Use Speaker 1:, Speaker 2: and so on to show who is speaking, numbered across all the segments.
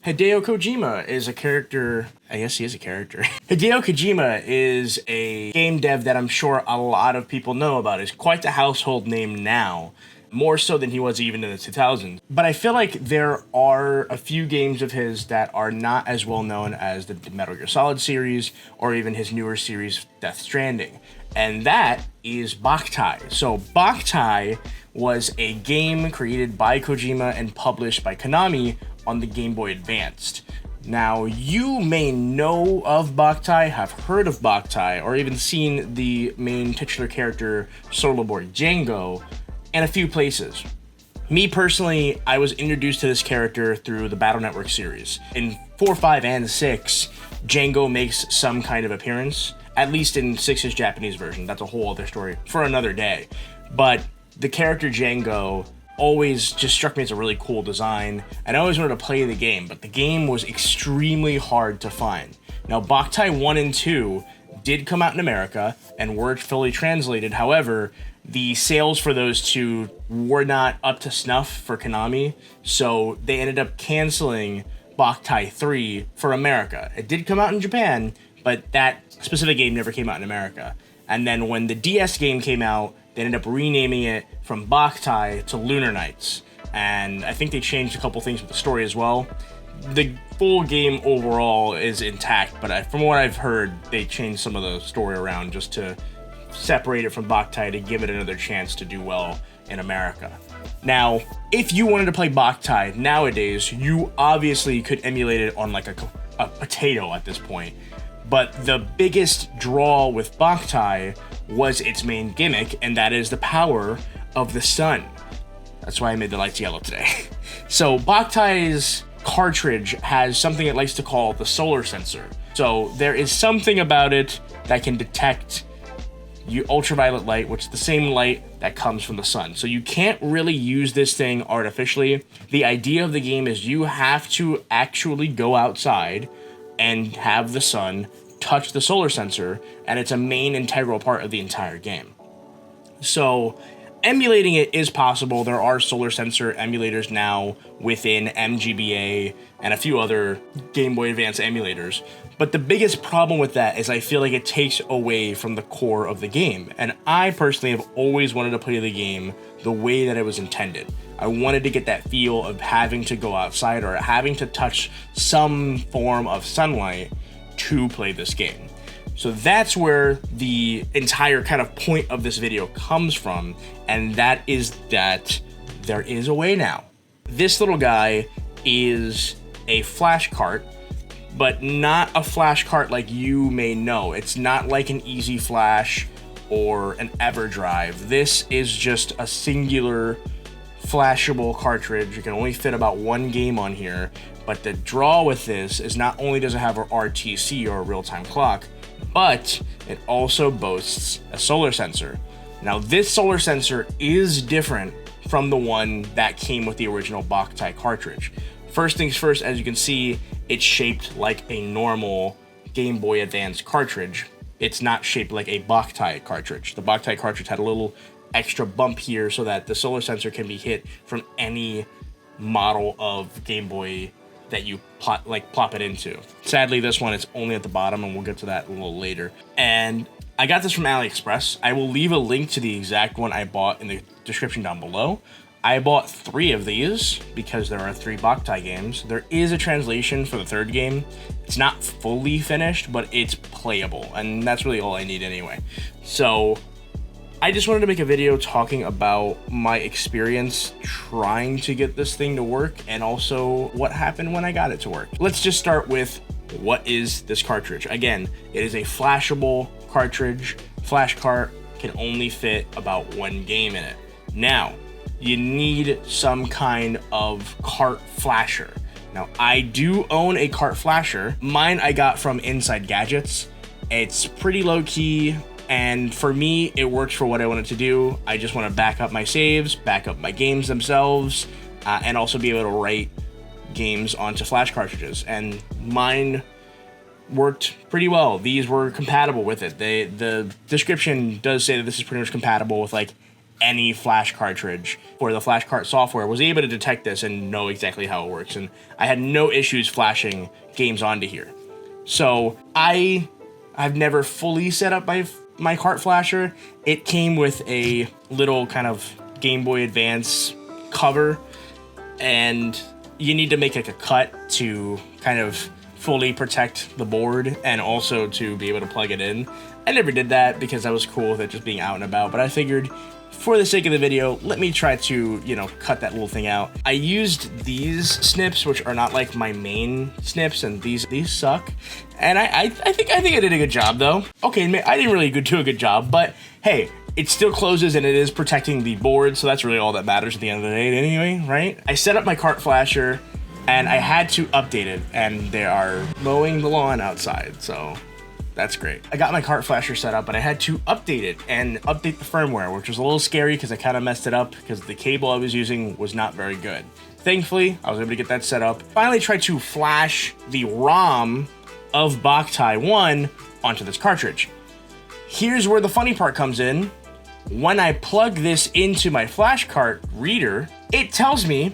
Speaker 1: Hideo Kojima is a character. I guess he is a character. Hideo Kojima is a game dev that I'm sure a lot of people know about. He's quite the household name now, more so than he was even in the 2000s. But I feel like there are a few games of his that are not as well known as the Metal Gear Solid series or even his newer series, Death Stranding. And that is Boktai. So Boktai was a game created by Kojima and published by Konami on the Game Boy Advanced. Now, you may know of Boktai, have heard of Boktai, or even seen the main titular character, Solo Boy Django, in a few places. Me personally, I was introduced to this character through the Battle Network series. In 4, 5, and 6, Django makes some kind of appearance, at least in 6's Japanese version. That's a whole other story for another day. But the character Django always just struck me as a really cool design, and I always wanted to play the game, but the game was extremely hard to find. Now, Boktai 1 and 2 did come out in America and were fully translated. However, the sales for those two were not up to snuff for Konami, so they ended up canceling Boktai 3 for America. It did come out in Japan, but that specific game never came out in America. And then when the DS game came out, they ended up renaming it from Boktai to Lunar Knights. And I think they changed a couple things with the story as well. The full game overall is intact, but from what I've heard, they changed some of the story around just to separate it from Boktai to give it another chance to do well in America. Now, if you wanted to play Boktai nowadays, you obviously could emulate it on like a potato at this point. But the biggest draw with Boktai was its main gimmick, and that is the power of the sun. That's why I made the lights yellow today. So Boktai's cartridge has something it likes to call the solar sensor. So there is something about it that can detect ultraviolet light, which is the same light that comes from the sun. So you can't really use this thing artificially. The idea of the game is you have to actually go outside and have the sun touch the solar sensor, and it's a main integral part of the entire game. So emulating it is possible. There are solar sensor emulators now within MGBA and a few other Game Boy Advance emulators. But the biggest problem with that is I feel like it takes away from the core of the game. And I personally have always wanted to play the game the way that it was intended. I wanted to get that feel of having to go outside or having to touch some form of sunlight to play this game. So that's where the entire kind of point of this video comes from, and that is that there is a way now. This little guy is a flash cart, but not a flash cart like you may know. It's not like an Easy Flash or an EverDrive. This is just a singular flashable cartridge. You can only fit about one game on here, but the draw with this is not only does it have a RTC or a real-time clock, but it also boasts a solar sensor. Now, this solar sensor is different from the one that came with the original Boktai cartridge. First things first, as you can see, it's shaped like a normal Game Boy Advance cartridge. It's not shaped like a Boktai cartridge. The Boktai cartridge had a little extra bump here so that the solar sensor can be hit from any model of Game Boy that you plop it into. Sadly, this one is only at the bottom, and we'll get to that a little later. And I got this from AliExpress. I will leave a link to the exact one I bought in the description down below. I bought 3 of these because there are 3 Boktai games. There is a translation for the 3rd game. It's not fully finished, but it's playable, and that's really all I need anyway. So I just wanted to make a video talking about my experience trying to get this thing to work and also what happened when I got it to work. Let's just start with what is this cartridge. Again, it is a flashable cartridge. Flash cart can only fit about 1 game in it. Now, you need some kind of cart flasher. Now, I do own a cart flasher. Mine I got from Inside Gadgets. It's pretty low key, and for me, it works for what I wanted to do. I just want to back up my saves, back up my games themselves, and also be able to write games onto flash cartridges. And mine worked pretty well. These were compatible with it. The description does say that this is pretty much compatible with like any flash cartridge for the flash cart software was able to detect this and know exactly how it works. And I had no issues flashing games onto here. So I've never fully set up my cart flasher. It came with a little kind of Game Boy Advance cover, and you need to make like a cut to kind of fully protect the board and also to be able to plug it in. I never did that because I was cool with it just being out and about, but I figured for the sake of the video, let me try to, you know, cut that little thing out. I used these snips, which are not like my main snips, and these suck. And I think I did a good job though. Okay, I didn't really do a good job, but hey, it still closes and it is protecting the board, so that's really all that matters at the end of the day anyway, right? I set up my cart flasher and I had to update it, and they are mowing the lawn outside, so that's great. I got my cart flasher set up and I had to update it and update the firmware, which was a little scary because I kind of messed it up because the cable I was using was not very good. Thankfully, I was able to get that set up. Finally tried to flash the ROM of Boktai 1 onto this cartridge. Here's where the funny part comes in. When I plug this into my flash cart reader, it tells me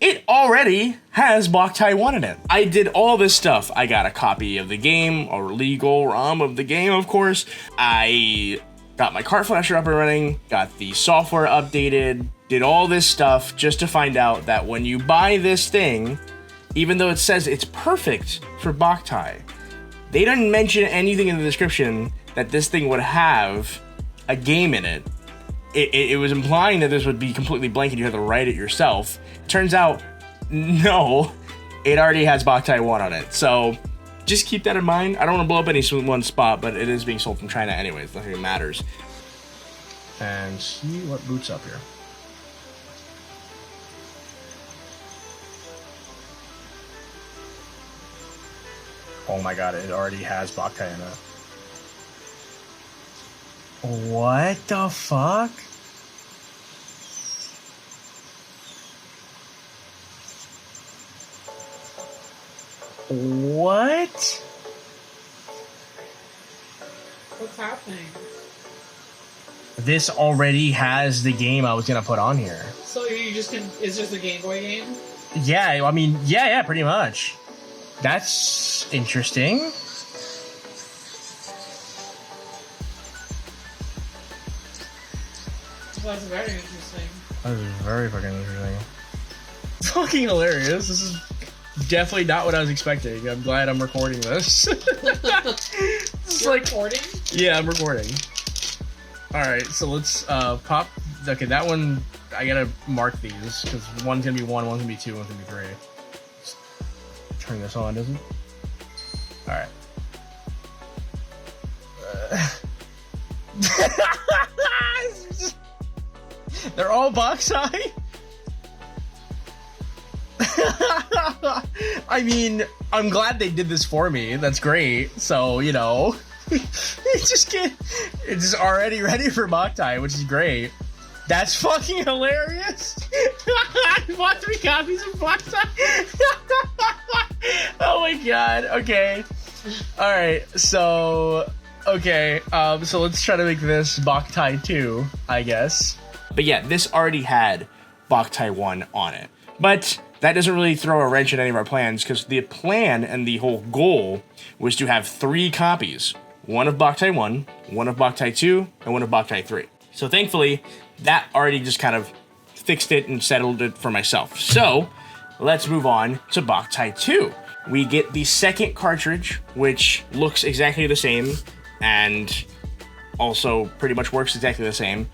Speaker 1: it already has Boktai 1 in it. I did all this stuff. I got a copy of the game, a legal ROM of the game, of course. I got my cart flasher up and running, got the software updated, did all this stuff just to find out that when you buy this thing, even though it says it's perfect for Boktai, they didn't mention anything in the description that this thing would have a game in it. It was implying that this would be completely blank and you have to write it yourself. Turns out, no, it already has Boktai 1 on it. So just keep that in mind. I don't want to blow up any one spot, but it is being sold from China anyways. Nothing really matters. And see what boots up here. Oh my god, it already has Boktai in it. What the fuck? What?
Speaker 2: What's happening?
Speaker 1: This already has the game I was gonna put on here.
Speaker 2: So you just can, it's just a Game Boy game?
Speaker 1: Yeah, I mean, yeah, pretty much. That's interesting.
Speaker 2: That's very interesting.
Speaker 1: That is very fucking interesting. It's fucking hilarious. This is definitely not what I was expecting. I'm glad I'm recording this.
Speaker 2: You're like recording?
Speaker 1: Yeah, I'm recording. Alright, so let's pop. Okay, that one, I gotta mark these because one's gonna be 1, one's gonna be 2, one's gonna be 3. Just turn this on, doesn't it? Alright. They're all Boktai? I mean, I'm glad they did this for me. That's great. So, you know, it's just already ready for Boktai, which is great. That's fucking hilarious. I bought 3 copies of Boktai. Oh my god. Okay. All right. So, okay. So let's try to make this Boktai 2, I guess. But yeah, this already had Boktai 1 on it. But that doesn't really throw a wrench in any of our plans, because the plan and the whole goal was to have 3 copies. One of Boktai 1, one of Boktai 2, and one of Boktai 3. So thankfully, that already just kind of fixed it and settled it for myself. So let's move on to Boktai 2. We get the second cartridge, which looks exactly the same and also pretty much works exactly the same.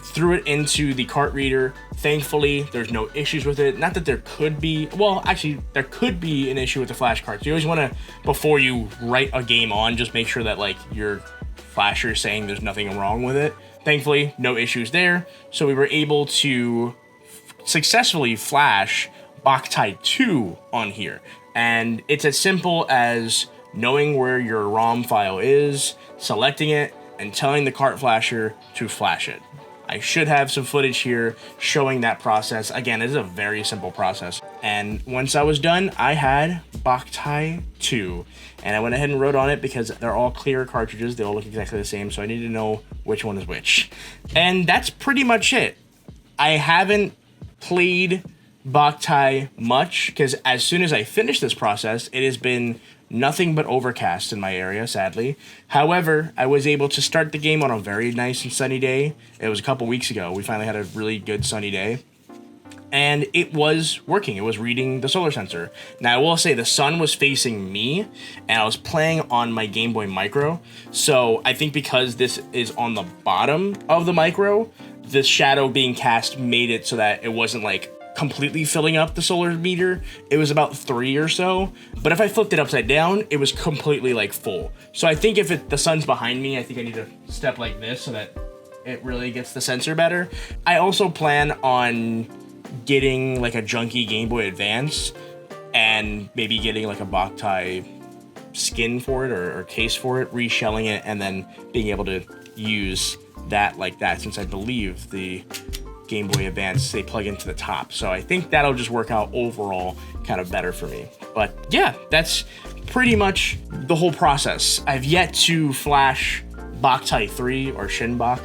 Speaker 1: Threw it into the cart reader. Thankfully, there's no issues with it. Not that there could be. Well, actually, there could be an issue with the flash carts. You always want to, before you write a game on, just make sure that like your flasher is saying there's nothing wrong with it. Thankfully, no issues there. So we were able to successfully flash Boktai 2 on here. And it's as simple as knowing where your ROM file is, selecting it, and telling the cart flasher to flash it. I should have some footage here showing that process. Again, it is a very simple process. And once I was done, I had Boktai 2, and I went ahead and wrote on it because they're all clear cartridges. They all look exactly the same, so I need to know which one is which. And that's pretty much it. I haven't played Boktai much because as soon as I finished this process, it has been nothing but overcast in my area, sadly. However, I was able to start the game on a very nice and sunny day. It was a couple weeks ago. We finally had a really good sunny day. And it was working. It was reading the solar sensor. Now, I will say the sun was facing me, and I was playing on my Game Boy Micro. So I think because this is on the bottom of the Micro, the shadow being cast made it so that it wasn't like completely filling up the solar meter. It was about 3 or so, but if I flipped it upside down, it was completely like full. So I think if the sun's behind me, I think I need to step like this so that it really gets the sensor better. I also plan on getting like a junky Game Boy Advance and maybe getting like a Boktai skin for it or case for it, reshelling it, and then being able to use that like that, since I believe the Game Boy Advance, they plug into the top. So I think that'll just work out overall kind of better for me. But yeah, that's pretty much the whole process. I've yet to flash Boktai 3 or Shinbok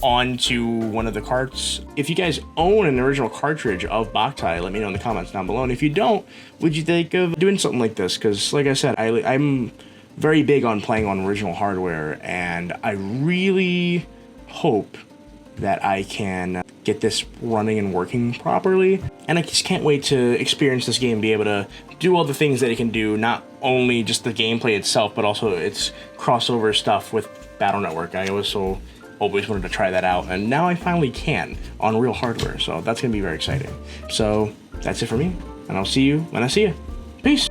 Speaker 1: onto one of the carts. If you guys own an original cartridge of Boktai, let me know in the comments down below. And if you don't, would you think of doing something like this? Because like I said, I'm very big on playing on original hardware, and I really hope that I can get this running and working properly. And I just can't wait to experience this game, be able to do all the things that it can do, not only just the gameplay itself, but also its crossover stuff with Battle Network. I also always wanted to try that out, and now I finally can on real hardware, so that's gonna be very exciting. So that's it for me, and I'll see you when I see you. Peace.